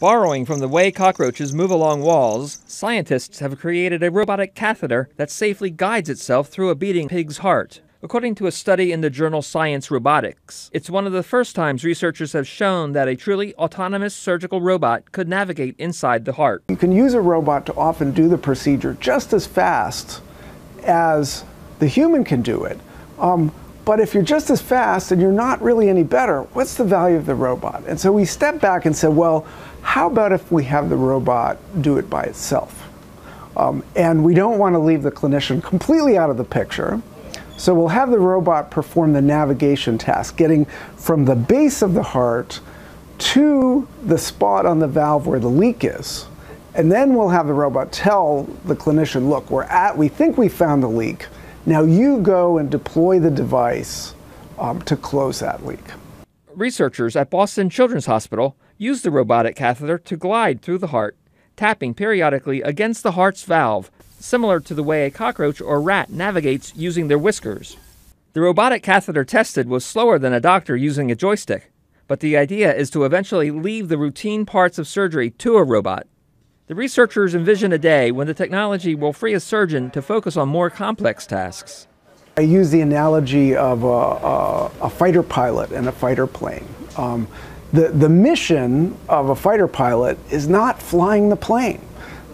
Borrowing from the way cockroaches move along walls, scientists have created a robotic catheter that safely guides itself through a beating pig's heart. According to a study in the journal Science Robotics, it's one of the first times researchers have shown that a truly autonomous surgical robot could navigate inside the heart. You can use a robot to often do the procedure just as fast as the human can do it. But if you're just as fast and you're not really any better, what's the value of the robot? And so we stepped back and said, well, how about if we have the robot do it by itself? And we don't want to leave the clinician completely out of the picture. So we'll have the robot perform the navigation task, getting from the base of the heart to the spot on the valve where the leak is. And then we'll have the robot tell the clinician, look, we think we found the leak. Now you go and deploy the device to close that leak. Researchers at Boston Children's Hospital use the robotic catheter to glide through the heart, tapping periodically against the heart's valve, similar to the way a cockroach or rat navigates using their whiskers. The robotic catheter tested was slower than a doctor using a joystick, but the idea is to eventually leave the routine parts of surgery to a robot. The researchers envision a day when the technology will free a surgeon to focus on more complex tasks. I use the analogy of a fighter pilot and a fighter plane. The mission of a fighter pilot is not flying the plane.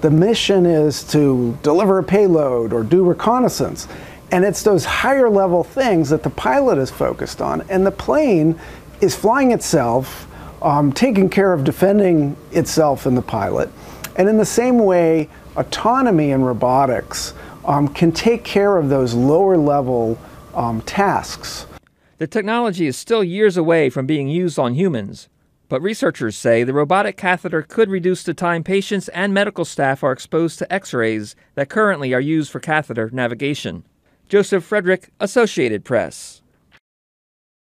The mission is to deliver a payload or do reconnaissance. And it's those higher level things that the pilot is focused on. And the plane is flying itself, taking care of defending itself and the pilot. And in the same way, autonomy in robotics can take care of those lower level tasks. The technology is still years away from being used on humans, but researchers say the robotic catheter could reduce the time patients and medical staff are exposed to X-rays that currently are used for catheter navigation. Joseph Frederick, Associated Press.